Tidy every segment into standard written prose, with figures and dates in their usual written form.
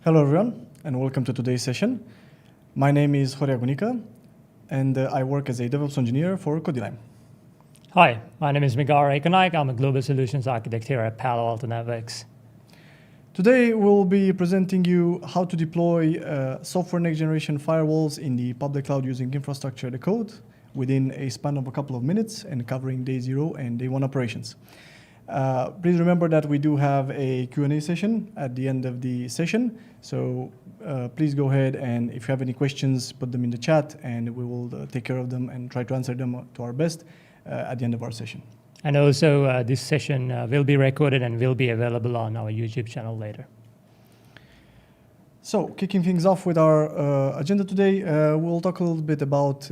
Hello everyone, and welcome to today's session. My name is Jorge Agunica, and I work as a DevOps engineer for CodiLime. Hi, my name is Megara Ekonaik. I'm a global solutions architect here at Palo Alto Networks. Today we'll be presenting you how to deploy software next generation firewalls in the public cloud using infrastructure as a code within a span of a couple of minutes and covering day 0 and day 1 operations. Please remember that we do have a Q&A session at the end of the session. So please go ahead and if you have any questions, put them in the chat and we will take care of them and try to answer them to our best at the end of our session. And also this session will be recorded and will be available on our YouTube channel later. So kicking things off with our agenda today, we'll talk a little bit about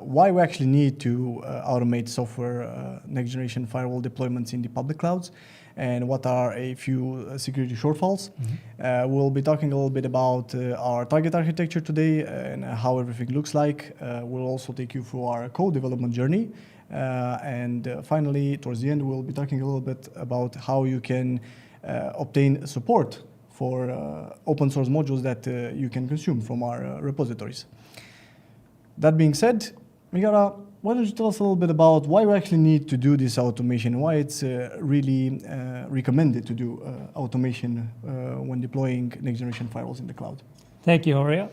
why we actually need to automate software next generation firewall deployments in the public clouds and what are a few security shortfalls. We'll be talking a little bit about our target architecture today and how everything looks like. We'll also take you through our code development journey. And finally, towards the end, we'll be talking a little bit about how you can obtain support for open source modules that you can consume from our repositories. That being said, Megara, why don't you tell us a little bit about why we actually need to do this automation, why it's really recommended to do automation when deploying next generation firewalls in the cloud? Thank you, Jorge.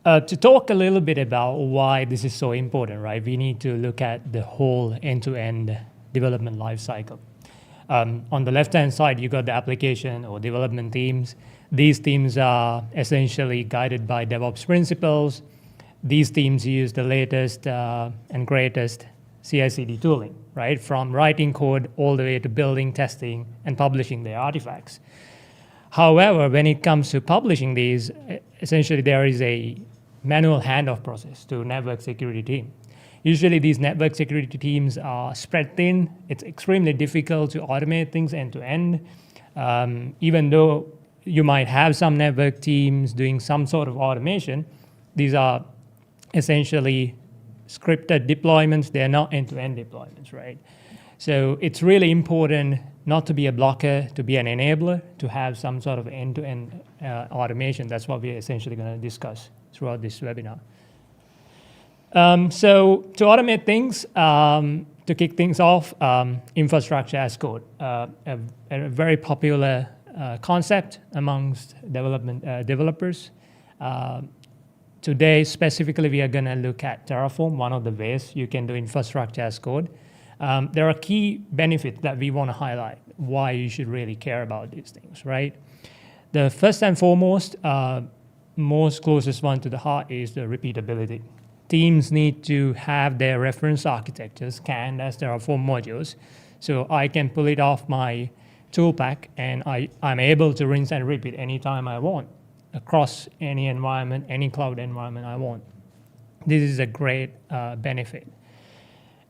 To talk a little bit about why this is so important, right? We need to look at the whole end-to-end development lifecycle. On the left-hand side, you got the application or development teams. These teams are essentially guided by DevOps principles. These teams use the latest and greatest CI/CD tooling, right? From writing code all the way to building, testing, and publishing their artifacts. However, when it comes to publishing these, essentially there is a manual handoff process to network security team. Usually these network security teams are spread thin. It's extremely difficult to automate things end to end. Even though you might have some network teams doing some sort of automation, these are essentially scripted deployments. They're not end-to-end deployments, right? So it's really important not to be a blocker, to be an enabler, to have some sort of end-to-end automation. That's what we're essentially going to discuss throughout this webinar. So to automate things, to kick things off, infrastructure as code, a very popular concept amongst developers. Today, specifically, we are going to look at Terraform, one of the ways you can do infrastructure as code. There are key benefits that we want to highlight, why you should really care about these things, right? The first and foremost, most closest one to the heart is the repeatability. Teams need to have their reference architectures scanned as Terraform modules, so I can pull it off my tool pack and I'm able to rinse and repeat anytime I want across any environment, any cloud environment I want. This is a great benefit.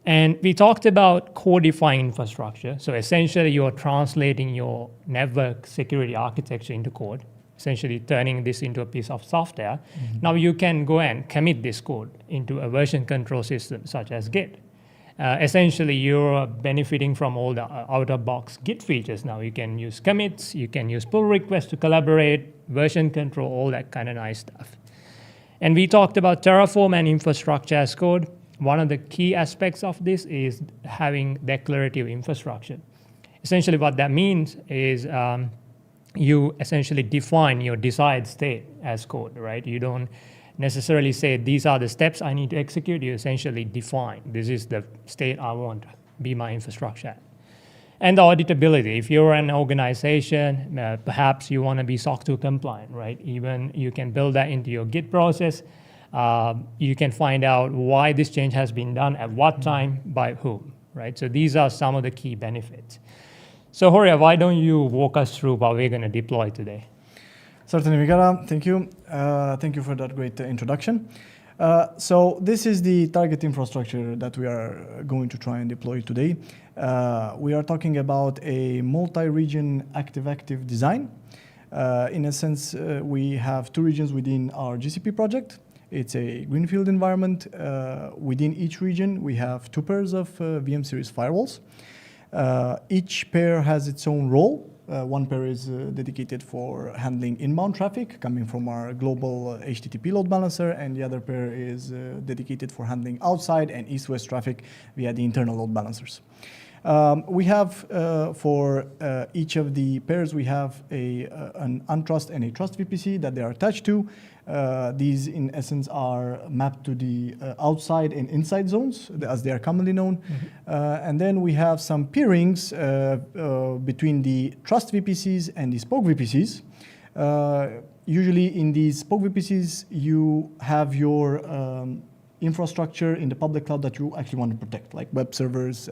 And we talked about codifying infrastructure. So essentially you're translating your network security architecture into code, essentially turning this into a piece of software. Now you can go and commit this code into a version control system such as Git. Essentially you're benefiting from all the out-of-box Git features. Now you can use commits, you can use pull requests to collaborate, version control, all that kind of nice stuff. And we talked about Terraform and infrastructure as code. One of the key aspects of this is having declarative infrastructure. Essentially what that means is you essentially define your desired state as code, right? You don't necessarily say these are the steps I need to execute. You essentially define this is the state I want to be my infrastructure at. And the auditability. If you're an organization, perhaps you want to be SOC 2 compliant, right? Even you can build that into your Git process. You can find out why this change has been done, at what time, by whom, right? So these are some of the key benefits. So Jorge, why don't you walk us through what we're going to deploy today? Certainly, Megara, thank you. Thank you for that great introduction. So this is the target infrastructure that we are going to try and deploy today. We are talking about a multi-region active-active design. In a sense, we have 2 regions within our GCP project. It's a greenfield environment. Within each region, we have 2 pairs of VM series firewalls. Each pair has its own role One pair is dedicated for handling inbound traffic coming from our global HTTP load balancer, and the other pair is dedicated for handling outside and east-west traffic via the internal load balancers. We have, for each of the pairs, we have an untrust and a trust VPC that they are attached to. These, in essence, are mapped to the outside and inside zones, as they are commonly known. Mm-hmm. And then we have some peerings between the trust VPCs and the spoke VPCs. Usually in these spoke VPCs, you have your infrastructure in the public cloud that you actually want to protect, like web servers,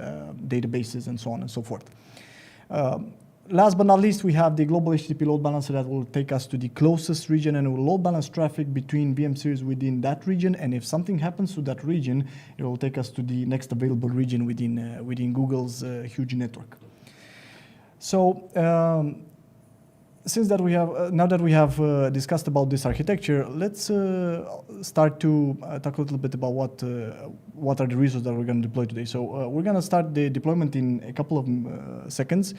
databases, and so on and so forth. Last but not least, we have the global HTTP load balancer that will take us to the closest region and will load balance traffic between VM series within that region. And if something happens to that region, it will take us to the next available region within Google's huge network. So since that we have now that we have discussed about this architecture, let's start to talk a little bit about what are the resources that we're going to deploy today. So we're going to start the deployment in a couple of seconds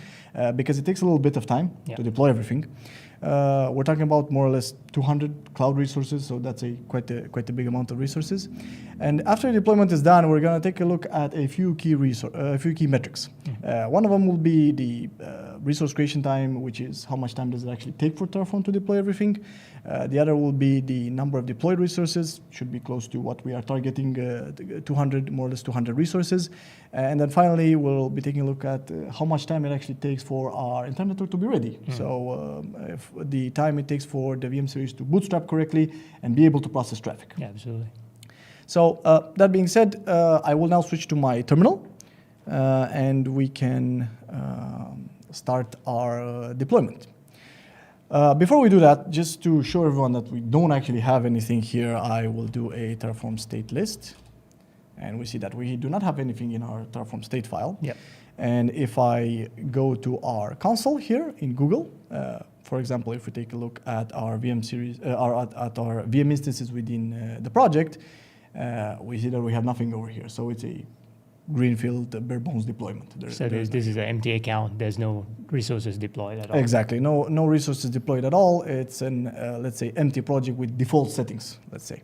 because it takes a little bit of time to deploy everything. We're talking about more or less 200 cloud resources, so that's quite a big amount of resources. And after the deployment is done, we're going to take a look at a few key metrics. Mm-hmm. One of them will be the resource creation time, which is how much time does it actually take for Terraform to deploy everything. The other will be the number of deployed resources, should be close to what we are targeting, 200, more or less 200 resources. And then finally, we'll be taking a look at how much time it actually takes for our entire network to be ready. Mm-hmm. So if the time it takes for the VM series to bootstrap correctly and be able to process traffic. Yeah, absolutely. So that being said, I will now switch to my terminal, and we can start our deployment. Before we do that, just to show everyone that we don't actually have anything here, I will do a Terraform state list. And we see that we do not have anything in our Terraform state file. Yep. And if I go to our console here in Google, for example, if we take a look at our VM series, at our VM instances within the project, we see that we have nothing over here. So it's a greenfield bare bones deployment. So this is an empty account. There's no resources deployed at all. Exactly. No resources deployed at all. It's an, let's say, empty project with default settings, let's say.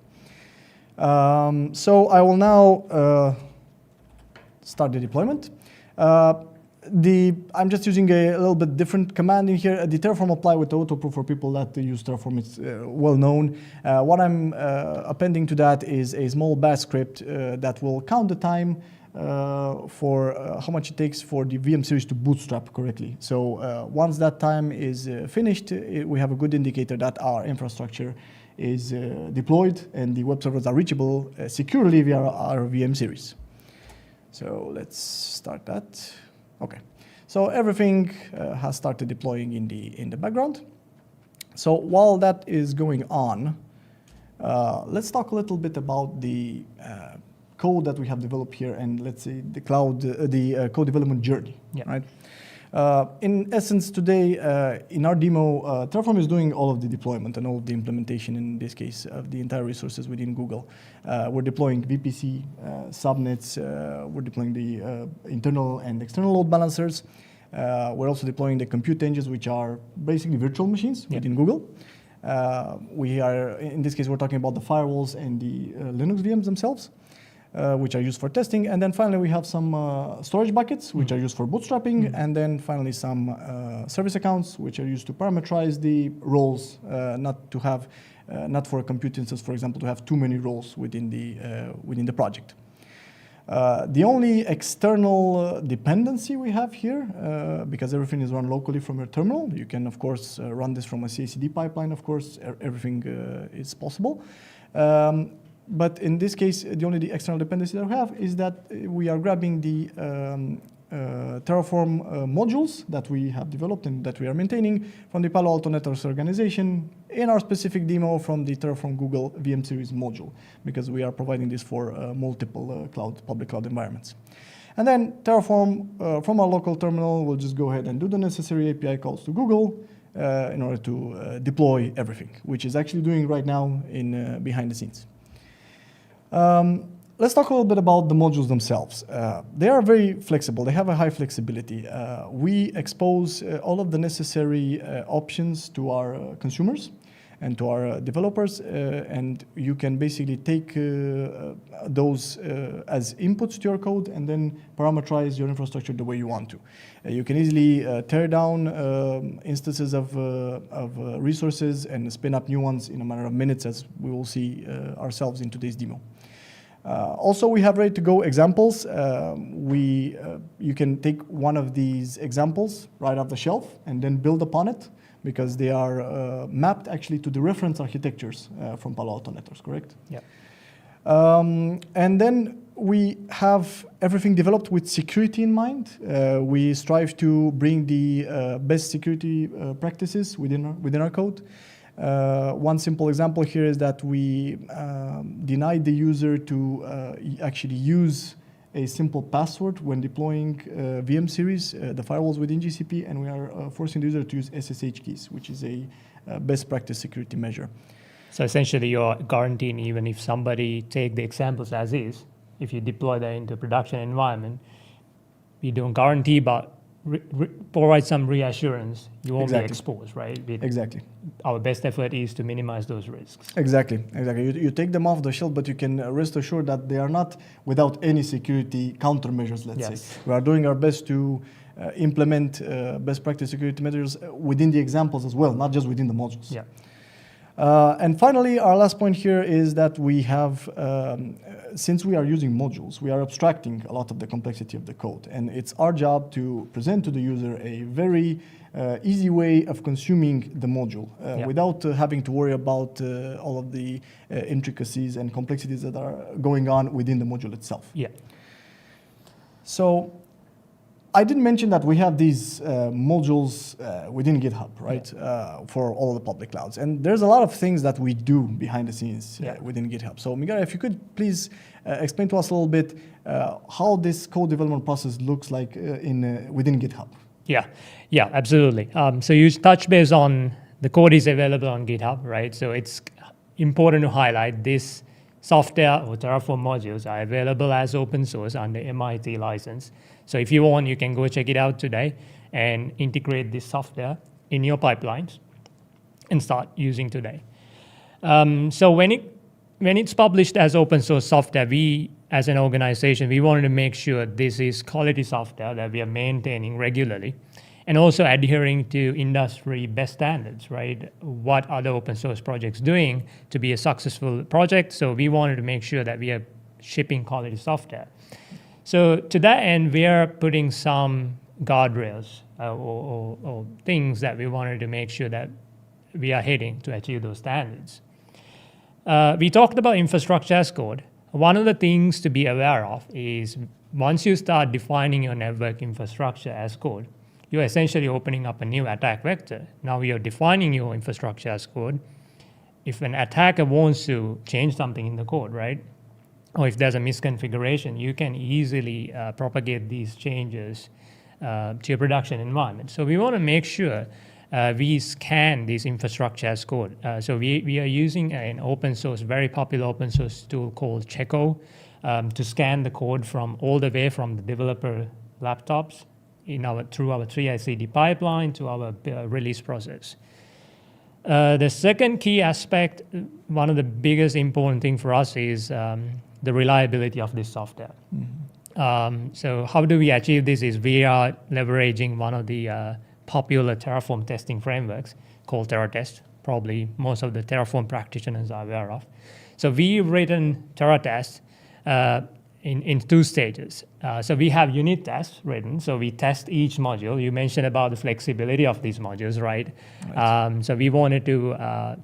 So I will now start the deployment. I'm just using a little bit different command in here. The Terraform apply with autoproof for people that use Terraform. It's well known. What I'm appending to that is a small bash script that will count the time for how much it takes for the VM series to bootstrap correctly. So once that time is finished, we have a good indicator that our infrastructure is deployed and the web servers are reachable securely via our VM series. So let's start that. Okay, so everything has started deploying in the background. So while that is going on, let's talk a little bit about the code that we have developed here, and let's say the cloud, the code development journey, right? In essence, today in our demo, Terraform is doing all of the deployment and all of the implementation, in this case, of the entire resources within Google. We're deploying VPC, subnets, we're deploying the internal and external load balancers. We're also deploying the compute engines, which are basically virtual machines within Google. We are, in this case, we're talking about the firewalls and the Linux VMs themselves, which are used for testing. And then finally, we have some storage buckets, which are used for bootstrapping. And then finally, some service accounts, which are used to parameterize the roles, not for a compute instance, for example, to have too many roles within the project. The only external dependency we have here, because everything is run locally from your terminal, you can, of course, run this from a CI/CD pipeline, of course, everything is possible. But in this case, the only external dependency that we have is that we are grabbing the Terraform modules that we have developed and that we are maintaining from the Palo Alto Networks organization in our specific demo from the Terraform Google VM series module, because we are providing this for multiple public cloud environments. And then Terraform from our local terminal will just go ahead and do the necessary API calls to Google in order to deploy everything, which is actually doing right now behind the scenes. let's talk a little bit about the modules themselves. They are very flexible. They have a high flexibility. We expose all of the necessary options to our consumers and to our developers, and you can basically take those as inputs to your code and then parameterize your infrastructure the way you want to. You can easily tear down instances of resources and spin up new ones in a matter of minutes, as we will see ourselves in today's demo. Also, we have ready-to-go examples. You can take one of these examples right off the shelf and then build upon it, because they are mapped actually to the reference architectures from Palo Alto networks, correct? Yeah. And then we have everything developed with security in mind. We strive to bring the best security practices within our code. One simple example here is that we deny the user to actually use a simple password when deploying VM series, the firewalls within GCP, and we are forcing the user to use SSH keys, which is a best practice security measure. So essentially, you're guaranteeing, even if somebody take the examples as is, if you deploy that into a production environment, we don't guarantee, but provide some reassurance you won't be exposed, right? Exactly. Our best effort is to minimize those risks. Exactly. You take them off the shelf, but you can rest assured that they are not without any security countermeasures, let's say. We are doing our best to implement best practice security measures within the examples as well, not just within the modules. Yeah. And finally, our last point here is that we have, since we are using modules, we are abstracting a lot of the complexity of the code. And it's our job to present to the user a very easy way of consuming the module without having to worry about all of the intricacies and complexities that are going on within the module itself. Yeah. So I didn't mention that we have these modules within GitHub, right, for all the public clouds. And there's a lot of things that we do behind the scenes within GitHub. So Miguel, if you could please explain to us a little bit how this code development process looks like within GitHub. Yeah, absolutely. So you touch base on the code is available on GitHub, right? So it's important to highlight this software or Terraform modules are available as open source under MIT license. So if you want, you can go check it out today and integrate this software in your pipelines and start using today. So when it's published as open source software, we as an organization, we wanted to make sure this is quality software that we are maintaining regularly and also adhering to industry best standards, right? What other open source projects doing to be a successful project. So we wanted to make sure that we are shipping quality software. So to that end, we are putting some guardrails or things that we wanted to make sure that we are hitting to achieve those standards. We talked about infrastructure as code. One of the things to be aware of is once you start defining your network infrastructure as code, you're essentially opening up a new attack vector. Now you're defining your infrastructure as code. If an attacker wants to change something in the code, right? Or if there's a misconfiguration, you can easily propagate these changes to your production environment. So we want to make sure we scan this infrastructure as code. So we are using an open source, very popular open source tool called Checo to scan the code from all the way from the developer laptops through our CI/CD pipeline to our release process. The second key aspect, one of the biggest important thing for us is the reliability of this software. Mm-hmm. So how do we achieve this is we are leveraging one of the popular Terraform testing frameworks called TerraTest. Probably most of the Terraform practitioners are aware of. So we've written TerraTest in two stages. So we have unit tests written. So we test each module. You mentioned about the flexibility of these modules, right? So we wanted to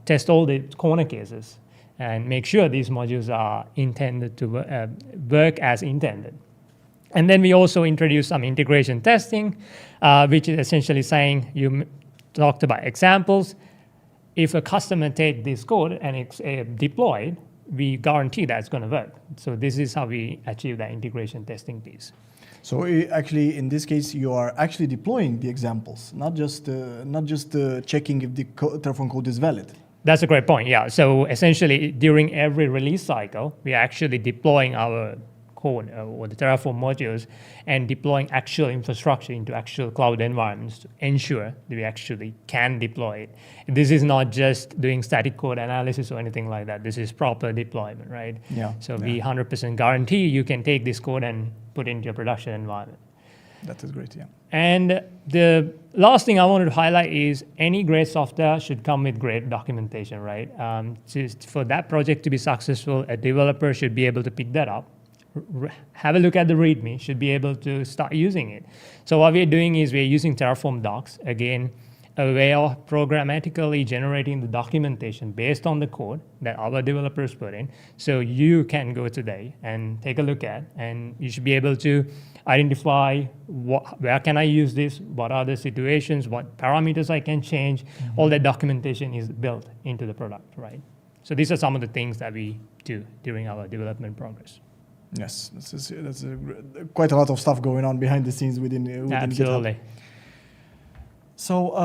test all the corner cases and make sure these modules are intended to work as intended. And then we also introduced some integration testing, which is essentially saying, you talked about examples. If a customer takes this code and it's deployed, we guarantee that it's going to work. So this is how we achieve that integration testing piece. So actually, in this case, you are actually deploying the examples, not just checking if the Terraform code is valid. That's a great point. Yeah. So essentially, during every release cycle, we are actually deploying our code or the Terraform modules and deploying actual infrastructure into actual cloud environments to ensure that we actually can deploy it. This is not just doing static code analysis or anything like that. This is proper deployment, right? Yeah. So we 100% guarantee you can take this code and put it into your production environment. That is great, yeah. And the last thing I wanted to highlight is any great software should come with great documentation, right? Just for that project to be successful, a developer should be able to pick that up, have a look at the README, should be able to start using it. So what we're doing is we're using Terraform docs, again, a way of programmatically generating the documentation based on the code that our developers put in. So you can go today and take a look at, and you should be able to identify where can I use this, what are the situations, what parameters I can change. All that documentation is built into the product, right? So these are some of the things that we do during our development progress. Yes, that's quite a lot of stuff going on behind the scenes within Absolutely. GitHub. So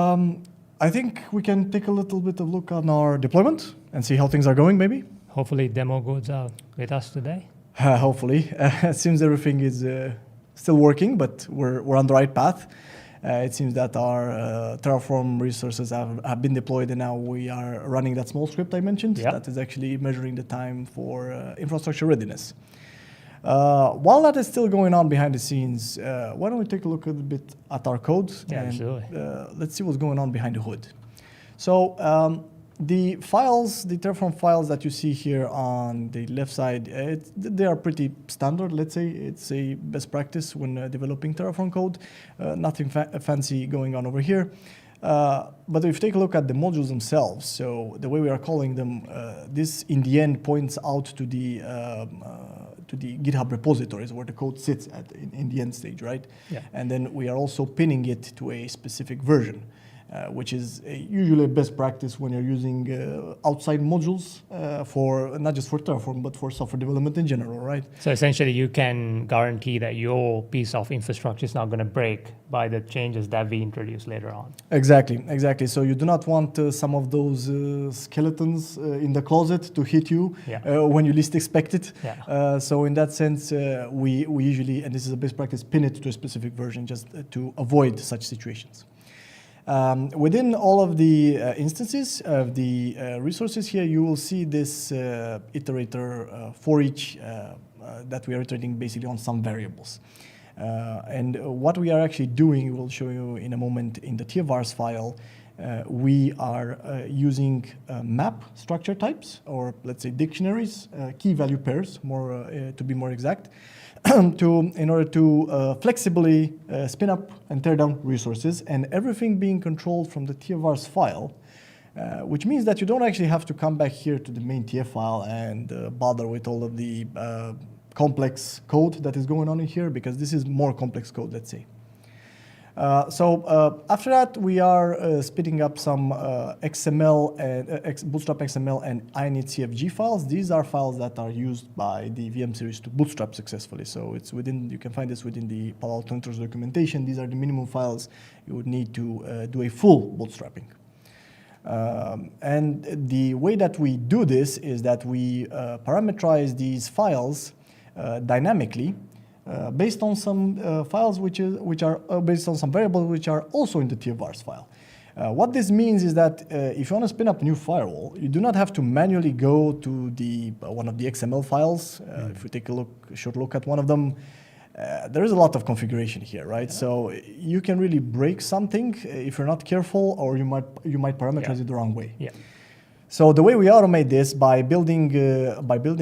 I think we can take a little bit of look on our deployment and see how things are going, maybe. Hopefully demo goes out with us today. Hopefully. It seems everything is still working, but we're on the right path. It seems that our Terraform resources have been deployed, and now we are running that small script I mentioned. Yep. That is actually measuring the time for infrastructure readiness. While that is still going on behind the scenes, why don't we take a look a bit at our code, Yeah, and absolutely. let's see what's going on behind the hood. So the files, the Terraform files that you see here on the left side, they are pretty standard, let's say. It's a best practice when developing Terraform code. Nothing fancy going on over here. But if you take a look at the modules themselves, so the way we are calling them, this in the end points out to the GitHub repositories where the code sits at in the end stage, right? Yeah. And then we are also pinning it to a specific version, which is usually a best practice when you're using outside modules for not just for Terraform, but for software development in general, right? So essentially you can guarantee that your piece of infrastructure is not going to break by the changes that we introduce later on. Exactly. So you do not want some of those skeletons in the closet to hit you when you least expect it. Yeah. So in that sense, we usually, and this is a best practice, pin it to a specific version just to avoid such situations. Within all of the instances of the resources here, you will see this iterator for each that we are iterating basically on some variables. And what we are actually doing, we'll show you in a moment in the TFVars file, we are using map structure types, or let's say dictionaries, key value pairs, to be more exact, in order to flexibly spin up and tear down resources, and everything being controlled from the TFVars file, which means that you don't actually have to come back here to the main TF file and bother with all of the complex code that is going on in here, because this is more complex code, let's say. So after that, we are spitting up some XML and Bootstrap XML and initcfg files. These are files that are used by the VM series to bootstrap successfully. So it's within, you can find this within the Palo Alto documentation. These are the minimum files you would need to do a full bootstrapping. And the way that we do this is that we parameterize these files dynamically based on some files which are based on some variables which are also in the TFVars file. What this means is that if you want to spin up a new firewall, you do not have to manually go to the one of the XML files. If we take a short look at one of them, there is a lot of configuration here, right? Yeah. So you can really break something if you're not careful, or you might parameterize it the wrong way. Yeah. So the way we automate this by building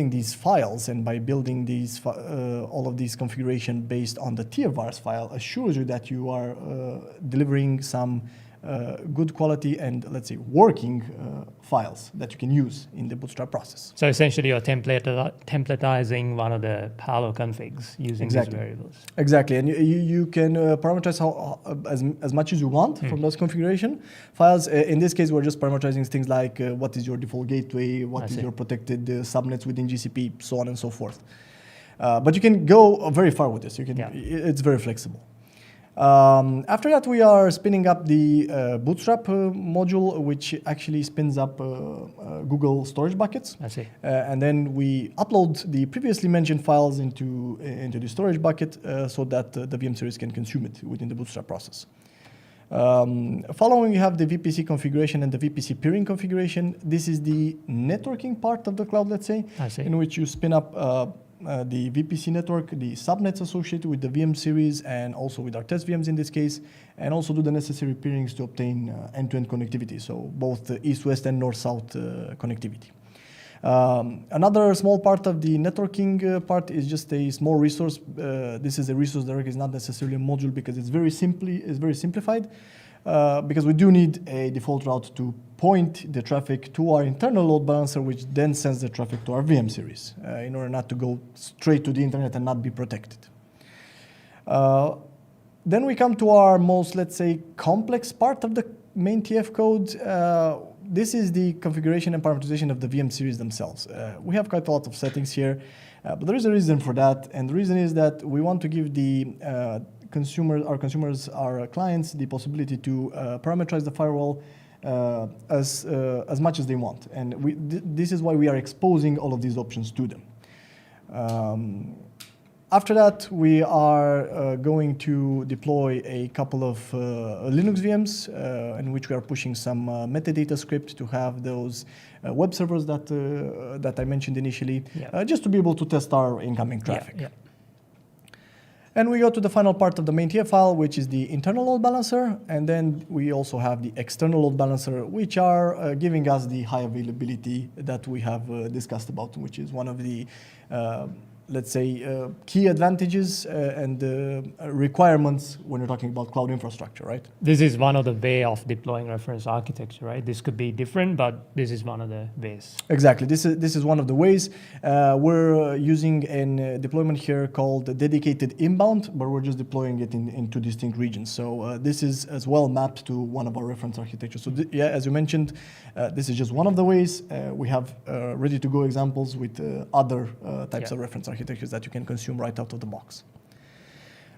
these files and by building these all of these configuration based on the TFVars file assures you that you are delivering some good quality and, let's say, working files that you can use in the bootstrap process. So essentially you're templatizing one of the Palo configs using these variables. Exactly, and you can parameterize as much as you want from those configuration files. In this case, we're just parameterizing things like what is your default gateway, what is your protected subnets within GCP, so on and so forth. But you can go very far with this. You can, it's very flexible. After that, we are spinning up the Bootstrap module, which actually spins up Google storage buckets. I see. And then we upload the previously mentioned files into the storage bucket so that the VM series can consume it within the Bootstrap process. Following, we have the VPC configuration and the VPC peering configuration. This is the networking part of the cloud, let's say, I see. in which you spin up the VPC network, the subnets associated with the VM series, and also with our test VMs in this case, and also do the necessary peerings to obtain end-to-end connectivity, so both the east-west and north-south connectivity. Another small part of the networking part is just a small resource. This is a resource direct, is not necessarily a module because it's very simplified. Because we do need a default route to point the traffic to our internal load balancer, which then sends the traffic to our VM series in order not to go straight to the internet and not be protected. Then we come to our most, let's say, complex part of the main TF code. This is the configuration and parameterization of the VM series themselves. We have quite a lot of settings here, but there is a reason for that. And the reason is that we want to give the our clients, the possibility to parameterize the firewall as much as they want. And this is why we are exposing all of these options to them. After that, we are going to deploy a couple of Linux VMs in which we are pushing some metadata script to have those web servers that I mentioned initially, just to be able to test our incoming traffic. Yeah. And we go to the final part of the main TF file, which is the internal load balancer. And then we also have the external load balancer, which are giving us the high availability that we have discussed about, which is one of the let's say, key advantages and requirements when you're talking about cloud infrastructure, right? This is one of the way of deploying reference architecture, right? This could be different, but this is one of the ways. Exactly. This is one of the ways. We're using a deployment here called dedicated inbound, but we're just deploying it in two distinct regions. So this is as well mapped to one of our reference architectures. So yeah, as you mentioned, this is just one of the ways. We have ready-to-go examples with other types of reference architectures that you can consume right out of the box.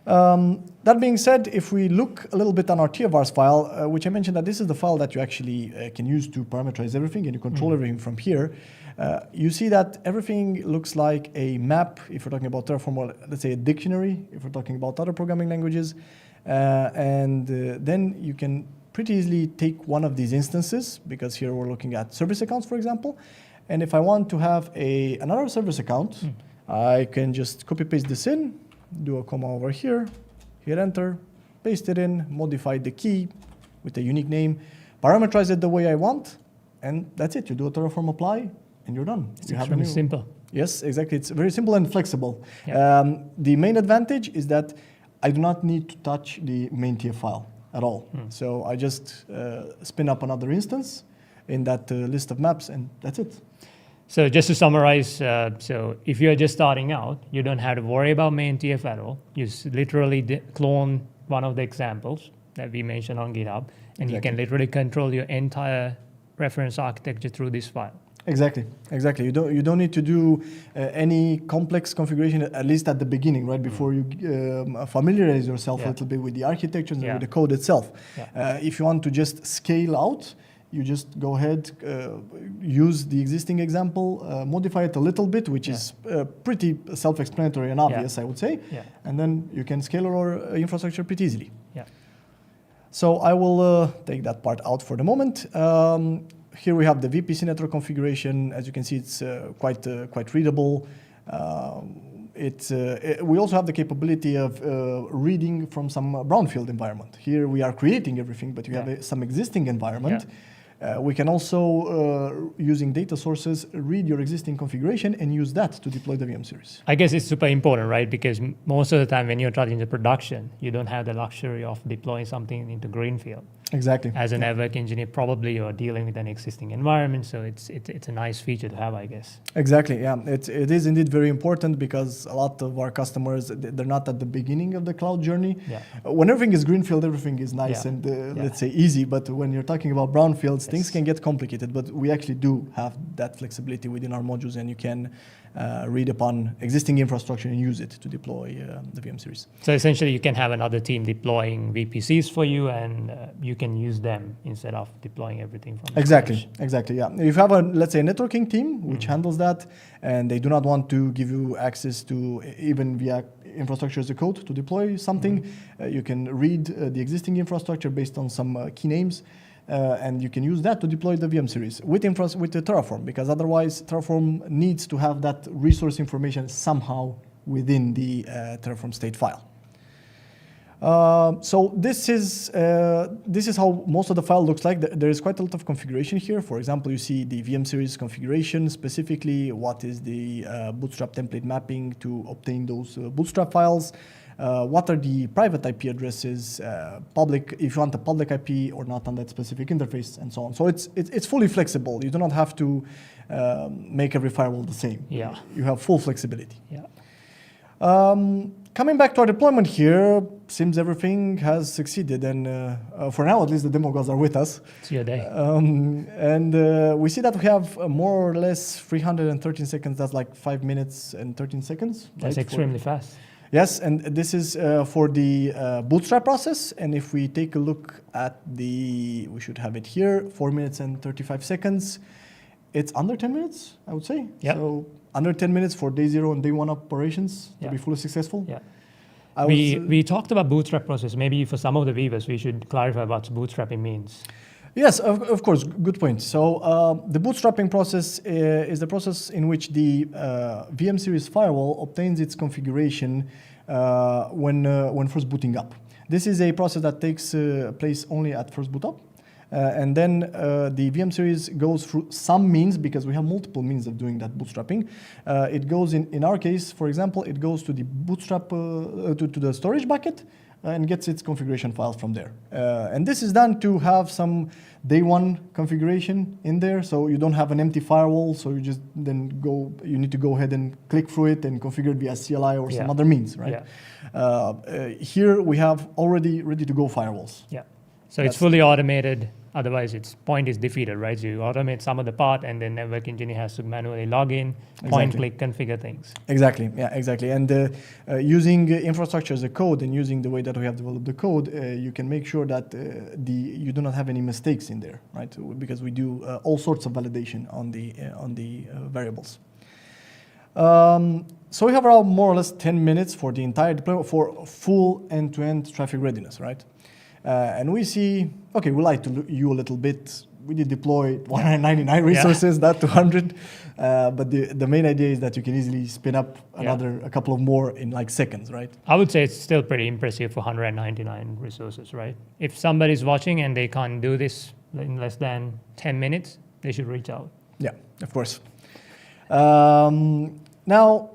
That being said, if we look a little bit on our TFVARs file, which I mentioned that this is the file that you actually can use to parameterize everything and you control everything from here, you see that everything looks like a map if we're talking about Terraform, or let's say a dictionary if we're talking about other programming languages. Then you can pretty easily take one of these instances, because here we're looking at service accounts, for example. And if I want to have another service account, I can just copy paste this in, do a comma over here, hit enter, paste it in, modify the key with a unique name, parameterize it the way I want, and that's it. You do a Terraform apply, and you're done. It's extremely simple. Yes, exactly. It's very simple and flexible. Yeah. The main advantage is that I do not need to touch the main TF file at all. So I just spin up another instance in that list of maps, and that's it. So just to summarize, so if you're just starting out, you don't have to worry about main TF at all. You literally clone one of the examples that we mentioned on GitHub, and you can literally control your entire reference architecture through this file. Exactly. You don't need to do any complex configuration, at least at the beginning, right? Before you familiarize yourself a little bit with the architecture and with the code itself. If you want to just scale out, you just go ahead, use the existing example, modify it a little bit, which is pretty self-explanatory and obvious, I would say. And then you can scale your infrastructure pretty easily. So I will take that part out for the moment. Here we have the VPC network configuration. As you can see, it's quite readable. We also have the capability of reading from some brownfield environment. Here we are creating everything, but you have some existing environment. We can also, using data sources, read your existing configuration and use that to deploy the VM series. I guess it's super important, right? Because most of the time when you're starting the production, you don't have the luxury of deploying something into greenfield. Exactly. As a network engineer, probably you're dealing with an existing environment, so it's a nice feature to have, I guess. Exactly. Yeah, it is indeed very important because a lot of our customers, they're not at the beginning of the cloud journey. Yeah. When everything is greenfield, everything is nice Yeah. and Yeah. let's say easy. But when you're talking about brownfields, Yes. things can get complicated. But we actually do have that flexibility within our modules, and you can read upon existing infrastructure and use it to deploy the VM series. So essentially, you can have another team deploying VPCs for you, and you can use them instead of deploying everything from Exactly, scratch. exactly. Yeah, if you have let's say a networking team which handles that, and they do not want to give you access to even via infrastructure as a code to deploy something, you can read the existing infrastructure based on some key names. And you can use that to deploy the VM series with the Terraform, because otherwise Terraform needs to have that resource information somehow within the Terraform state file. So this is how most of the file looks like. There is quite a lot of configuration here. For example, you see the VM series configuration, specifically what is the bootstrap template mapping to obtain those bootstrap files. What are the private IP addresses, public, if you want a public IP or not on that specific interface, and so on. So it's fully flexible. You do not have to make every firewall the same. Yeah. You have full flexibility. Yeah. Coming back to our deployment here, seems everything has succeeded, and for now at least the demo guys are with us. It's your day. And we see that we have more or less 313 seconds. That's like 5 minutes and 13 seconds. That's right? extremely fast. Yes, and this is for the bootstrap process. And if we take a look at we should have it here, 4 minutes and 35 seconds. It's under 10 minutes, I would say. Yep. So under 10 minutes for day 0 and day 1 operations to Yeah. be fully successful. Yeah. We We talked about bootstrap process. Maybe for some of the viewers, we should clarify what bootstrapping means. Yes, of course, good point. So the bootstrapping process is the process in which the VM series firewall obtains its configuration when first booting up. This is a process that takes place only at first boot up. And then the VM series goes through some means, because we have multiple means of doing that bootstrapping. It goes in our case, for example, it goes to the bootstrap, to the storage bucket, and gets its configuration files from there. And this is done to have some day 1 configuration in there, so you don't have an empty firewall, so you just then you need to go ahead and click through it and configure it via CLI or some other means, right? Yeah. Here we have already ready to go firewalls. Yeah. So it's fully automated. Otherwise, its point is defeated, right? So you automate some of the part, and then network engineer has to manually log in, point, click, configure things. Exactly. Yeah, exactly. And using infrastructure as a code and using the way that we have developed the code, you can make sure that you do not have any mistakes in there, right? Because we do all sorts of validation on the variables. So we have around more or less 10 minutes for the entire deployment for full end-to-end traffic readiness, right? And we see, okay, we lied to you a little bit. We did deploy 199 resources, not 200. But the main idea is that you can easily spin up a couple of more in like seconds, right? I would say it's still pretty impressive for 199 resources, right? If somebody's watching and they can't do this in less than 10 minutes, they should reach out. Yeah, of course. Now,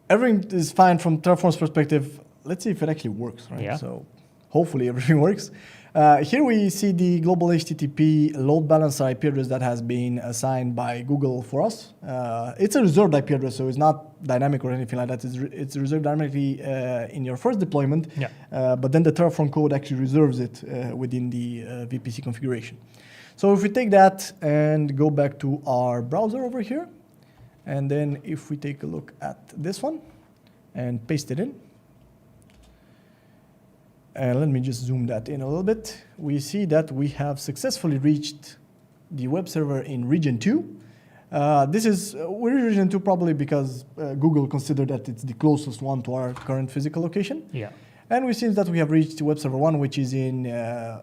everything is fine from Terraform's perspective. Let's see if it actually works, right? Yeah. So hopefully everything works. Here we see the global HTTP load balancer IP address that has been assigned by Google for us. It's a reserved IP address, so it's not dynamic or anything like that. It's reserved dynamically in your first deployment, but then the Terraform code actually reserves it within the VPC configuration. So if we take that and go back to our browser over here, and then if we take a look at this one and paste it in, and let me just zoom that in a little bit, we see that we have successfully reached the web server in region 2. We're in region 2 probably because Google considered that it's the closest one to our current physical location. Yeah. And we see that we have reached web server 1, which is in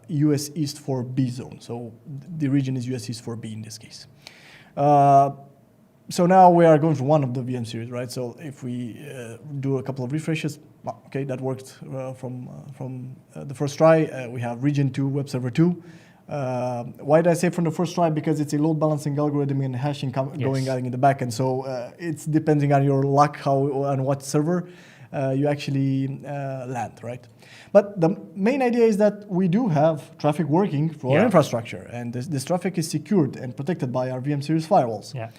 US East 4B zone. So the region is US East 4B in this case. So now we are going for one of the VM series, right? So if we do a couple of refreshes, okay, that worked from the first try. We have region 2, web server 2. Why did I say from the first try? Because it's a load balancing algorithm and hashing going in the back end. So it's depending on your luck, how on what server. you actually land, right? But the main idea is that we do have traffic working for our infrastructure, and this traffic is secured and protected by our VM series firewalls. Yeah.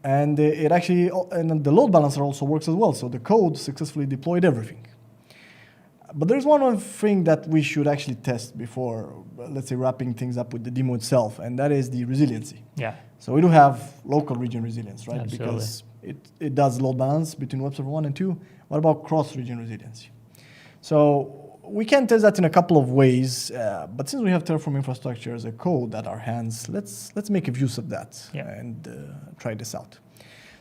And it actually, and the load balancer also works as well. So the code successfully deployed everything. But there's one other thing that we should actually test before, let's say, wrapping things up with the demo itself, and that is the resiliency. Yeah. So we do have local region resilience, right? Absolutely. Because it does load balance between web server 1 and 2. What about cross-region resiliency? So we can test that in a couple of ways, but since we have Terraform infrastructure as a code at our hands, let's make a use of that and try this out.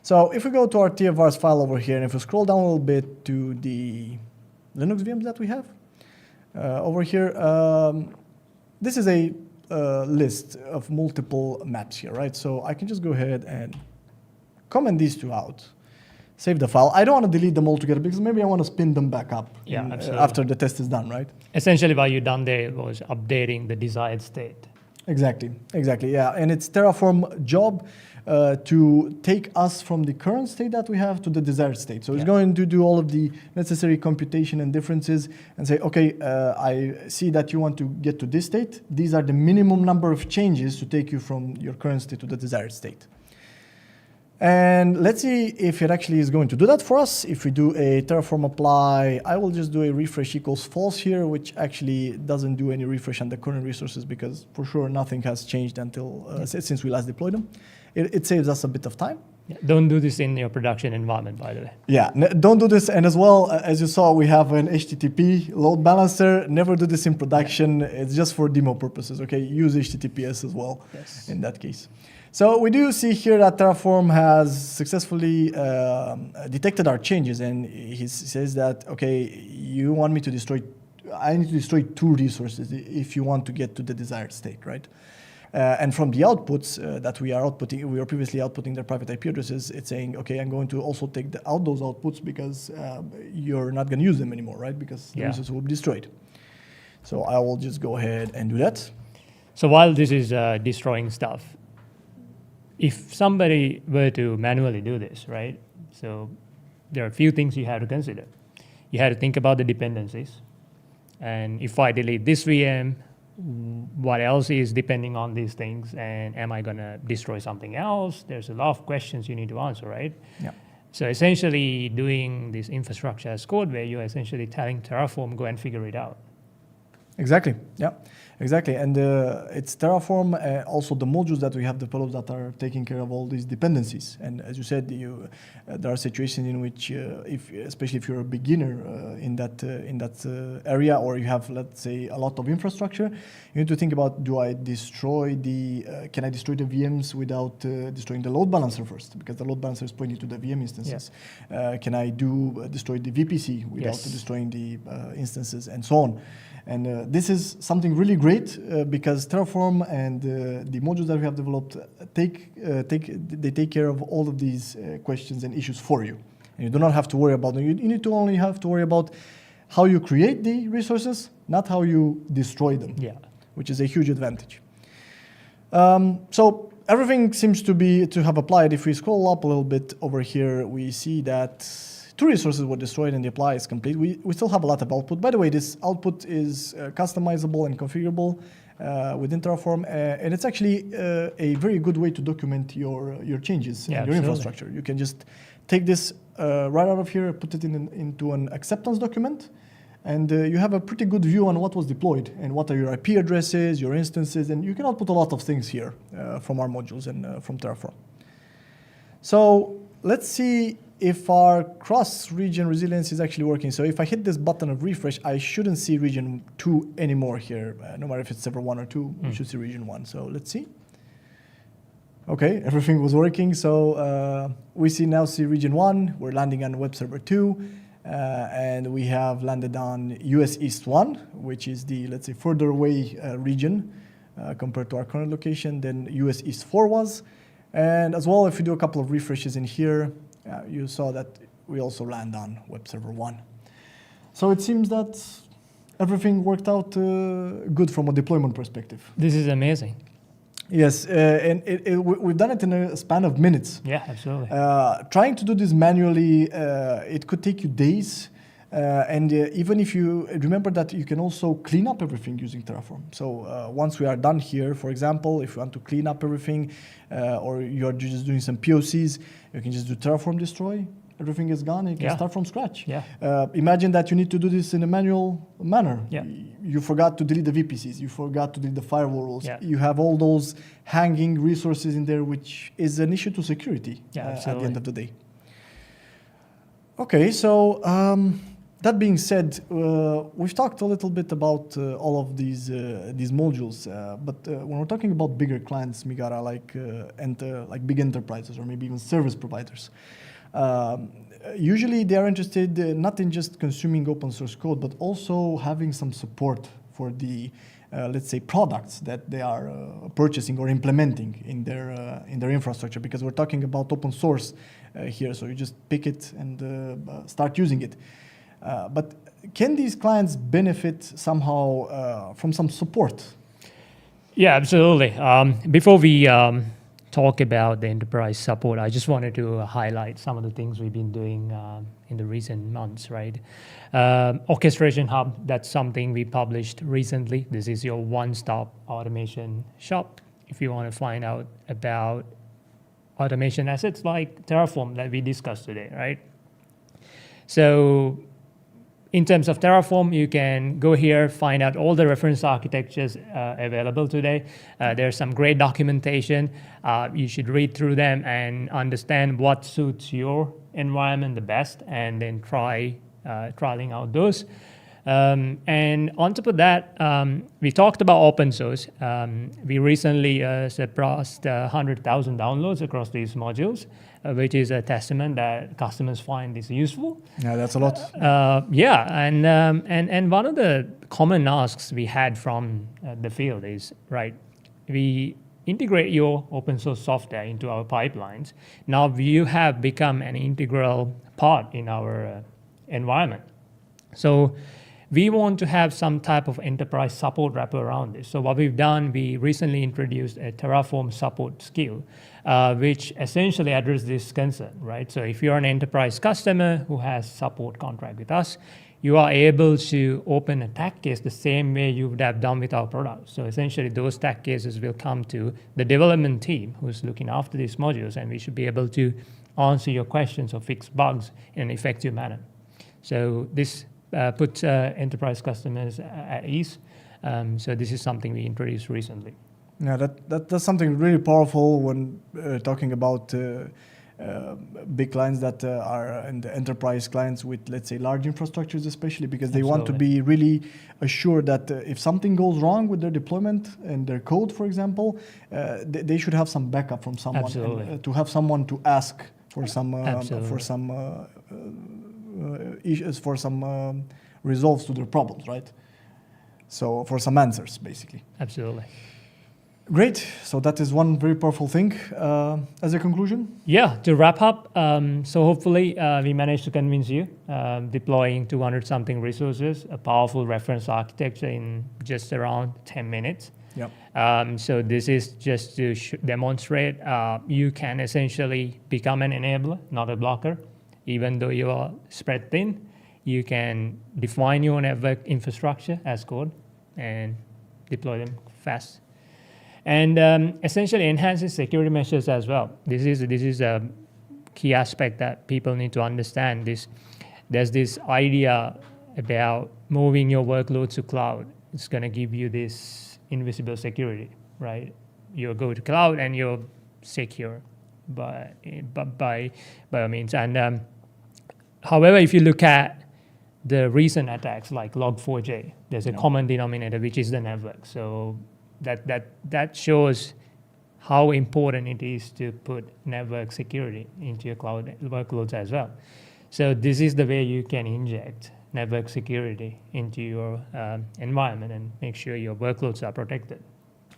So if we go to our TFVars file over here, and if we scroll down a little bit to the Linux VMs that we have, over here, this is a list of multiple maps here, right? So I can just go ahead and comment these two out. Save the file. I don't want to delete them all together because maybe I want to spin them back up after the test is done, right? Essentially what you done there was updating the desired state. Exactly, yeah. And it's Terraform job to take us from the current state that we have to the desired state. So it's going to do all of the necessary computation and differences and say, okay, I see that you want to get to this state. These are the minimum number of changes to take you from your current state to the desired state. And let's see if it actually is going to do that for us. If we do a Terraform apply, I will just do a refresh equals false here, which actually doesn't do any refresh on the current resources because for sure nothing has changed until since we last deployed them. It saves us a bit of time. Yeah, don't do this in your production environment, by the way. Yeah, don't do this. And as well, as you saw, we have an HTTP load balancer. Never do this in production. It's just for demo purposes, okay? Use HTTPS as well in that case. So we do see here that Terraform has successfully detected our changes, and he says that, okay, you want me to destroy, I need to destroy 2 resources if you want to get to the desired state, right? And from the outputs that we are outputting, we were previously outputting their private IP addresses, it's saying, okay, I'm going to also take out those outputs because you're not going to use them anymore, right? Because the resources will be destroyed. So I will just go ahead and do that. So while this is destroying stuff, if somebody were to manually do this, right? So there are a few things you have to consider. You have to think about the dependencies. And if I delete this VM, what else is depending on these things? And am I going to destroy something else? There's a lot of questions you need to answer, right? Yeah. So essentially doing this infrastructure as code where you're essentially telling Terraform, go and figure it out. Exactly, yeah. Exactly, and it's Terraform, also the modules that we have developed that are taking care of all these dependencies. And as you said, there are situations in which, especially if you're a beginner in that area, or you have, let's say, a lot of infrastructure, you need to think about: do I destroy can I destroy the VMs without destroying the load balancer first? Because the load balancer is pointing to the VM instances. Yeah. Can I destroy the VPC without destroying the instances, and so on? And this is something really great because Terraform and the modules that we have developed take care of all of these questions and issues for you. And you do not have to worry about them. You need to only have to worry about how you create the resources, not how you destroy them, which is a huge advantage. So everything seems to have applied. If we scroll up a little bit over here, we see that 2 resources were destroyed and the apply is complete. We still have a lot of output. By the way, this output is customizable and configurable within Terraform, and it's actually a very good way to document your changes in your infrastructure. You can just take this right out of here, put it into an acceptance document, and you have a pretty good view on what was deployed and what are your IP addresses, your instances, and you can output a lot of things here from our modules and from Terraform. So let's see if our cross-region resilience is actually working. So if I hit this button of refresh, I shouldn't see region 2 anymore here. No matter if it's server 1 or 2, we should see region 1. So let's see. Okay, everything was working. So we now see region 1. We're landing on web server 2. And we have landed on US East 1, which is the, let's say, further away region compared to our current location than US East 4 was. And as well, if you do a couple of refreshes in here, you saw that we also land on web server 1. So it seems that everything worked out good from a deployment perspective. This is amazing. Yes, and we've done it in a span of minutes. Yeah, absolutely. Trying to do this manually, it could take you days. Even if you remember that you can also clean up everything using Terraform. So once we are done here, for example, if you want to clean up everything or you're just doing some POCs, you can just do Terraform destroy. Everything is gone. You can start from scratch. Imagine that you need to do this in a manual manner. You forgot to delete the VPCs. You forgot to delete the firewall rules. You have all those hanging resources in there, which is an issue to security at the end of the day. Okay, so that being said, we've talked a little bit about all of these modules, but when we're talking about bigger clients, Migara, like big enterprises or maybe even service providers, usually they are interested not in just consuming open source code, but also having some support for the, let's say, products that they are purchasing or implementing in their infrastructure. Because we're talking about open source here, so you just pick it and start using it. But can these clients benefit somehow from some support? Yeah, absolutely. Before we talk about the enterprise support, I just wanted to highlight some of the things we've been doing in the recent months, right? Orchestration Hub, that's something we published recently. This is your one-stop automation shop. If you want to find out about automation assets like Terraform that we discussed today, right? So in terms of Terraform, you can go here, find out all the reference architectures available today. There's some great documentation. You should read through them and understand what suits your environment the best, and then trialing out those. And on top of that, we talked about open source. We recently surpassed 100,000 downloads across these modules, which is a testament that customers find this useful. Yeah, that's a lot. And one of the common asks we had from the field is, right, we integrate your open source software into our pipelines. Now you have become an integral part in our environment. So we want to have some type of enterprise support wrapper around this. So what we've done, we recently introduced a Terraform support skill, which essentially addresses this concern, right? So if you're an enterprise customer who has support contract with us, you are able to open a tag case the same way you would have done with our product. So essentially those tag cases will come to the development team who's looking after these modules, and we should be able to answer your questions or fix bugs in an effective manner. So this puts enterprise customers at ease. So this is something we introduced recently. Yeah, that's something really powerful when talking about big clients that are and enterprise clients with, let's say, large infrastructures, especially because they want to be really assured that if something goes wrong with their deployment and their code, for example, they should have some backup from someone. And, to have someone to ask for some issues, for some resolves to their problems, right? So for some answers, basically. Absolutely. Great. So that is one very powerful thing. As a conclusion? Yeah, to wrap up, so hopefully we managed to convince you deploying 200-something resources, a powerful reference architecture in just around 10 minutes. Yep. So this is just to demonstrate you can essentially become an enabler, not a blocker. Even though you are spread thin, you can define your network infrastructure as code and deploy them fast. And essentially enhances security measures as well. This is a key aspect that people need to understand. There's this idea about moving your workload to cloud. It's going to give you this invisible security, right? You go to cloud and you're secure by all means. And however, if you look at the recent attacks like Log4j, there's a common denominator, which is the network. So that shows how important it is to put network security into your cloud workloads as well. So this is the way you can inject network security into your environment and make sure your workloads are protected.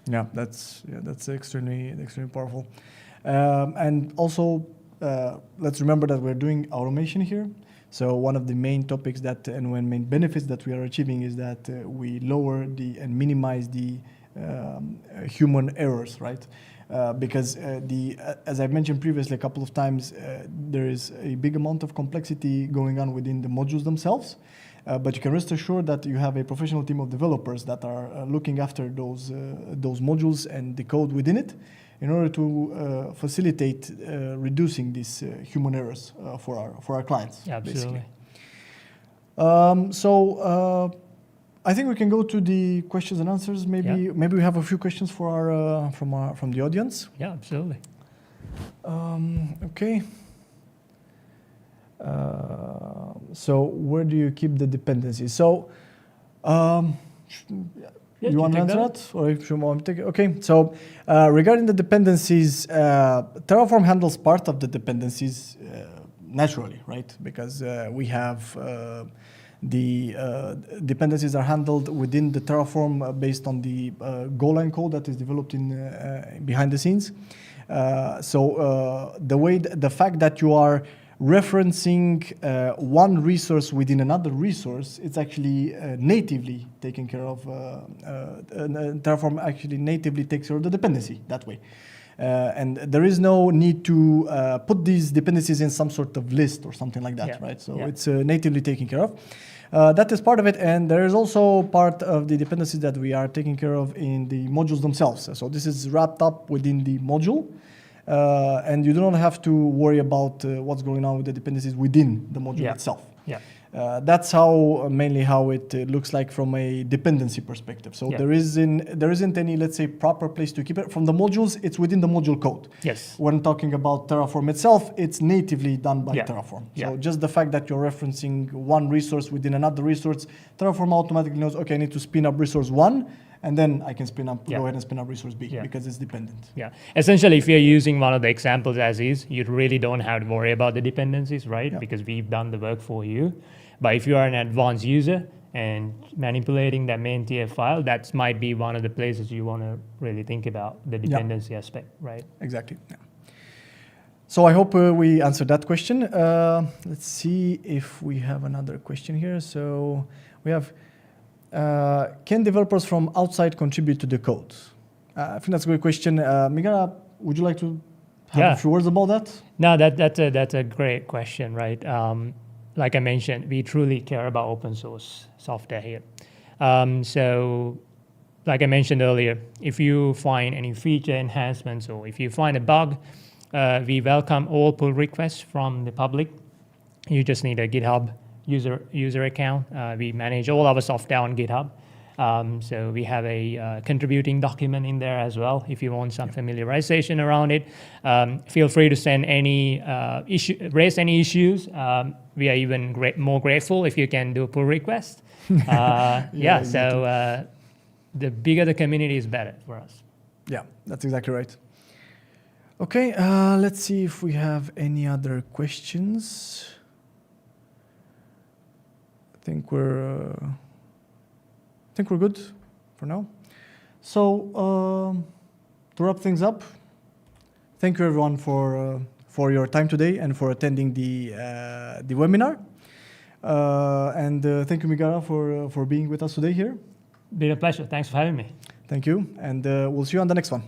Yeah, that's extremely powerful. And also, let's remember that we're doing automation here. So one of the main topics main benefits that we are achieving is that we lower and minimize the human errors, right? because as I've mentioned previously a couple of times, there is a big amount of complexity going on within the modules themselves. But you can rest assured that you have a professional team of developers that are looking after those modules and the code within it in order to facilitate reducing these human errors for our clients. Yeah, absolutely. So I think we can go to the questions and answers. Maybe we have a few questions for our from the audience. Yeah, absolutely. Okay. So where do you keep the dependencies? So you want to answer that, or if you want to take it? Okay. So regarding the dependencies, Terraform handles part of the dependencies naturally, right? Because we have the dependencies are handled within the Terraform based on the Golang code that is developed in behind the scenes. So the fact that you are referencing one resource within another resource, it's actually natively taken care of. Terraform actually natively takes care of the dependency that way. And there is no need to put these dependencies in some sort of list or something like that, right? So it's natively taken care of. That is part of it, and there is also part of the dependencies that we are taking care of in the modules themselves. So this is wrapped up within the module. And you do not have to worry about what's going on with the dependencies within the module itself. Yeah. That's mainly how it looks like from a dependency perspective. So there isn't any, let's say, proper place to keep it. From the modules, it's within the module code. Yes. When talking about Terraform itself, it's natively done by Terraform. So just the fact that you're referencing one resource within another resource, Terraform automatically knows, okay, I need to spin up resource 1, and then I can go ahead and spin up resource B because it's dependent. Yeah. Essentially, if you're using one of the examples as is, you really don't have to worry about the dependencies, right? Yeah. Because we've done the work for you. But if you are an advanced user and manipulating that main tier file, that might be one of the places you want to really think about the dependency aspect, right? Exactly. Yeah. So I hope we answered that question. Let's see if we have another question here. So we have, can developers from outside contribute to the code? I think that's a great question. Migara, would you like to have a few words about that? No, that's a great question, right? Like I mentioned, we truly care about open source software here. So like I mentioned earlier, if you find any feature enhancements or if you find a bug, we welcome all pull requests from the public. You just need a GitHub user account. We manage all our software on GitHub. So we have a contributing document in there as well. If you want some familiarization around it, feel free to send any raise any issues. We are even more grateful if you can do a pull request. So the bigger the community is better for us. Yeah, that's exactly right. Okay, let's see if we have any other questions. I think we're good for now. So to wrap things up, thank you everyone for your time today and for attending the webinar. And thank you, Migara, for being with us today here. Been a pleasure. Thanks for having me. Thank you, and we'll see you on the next one.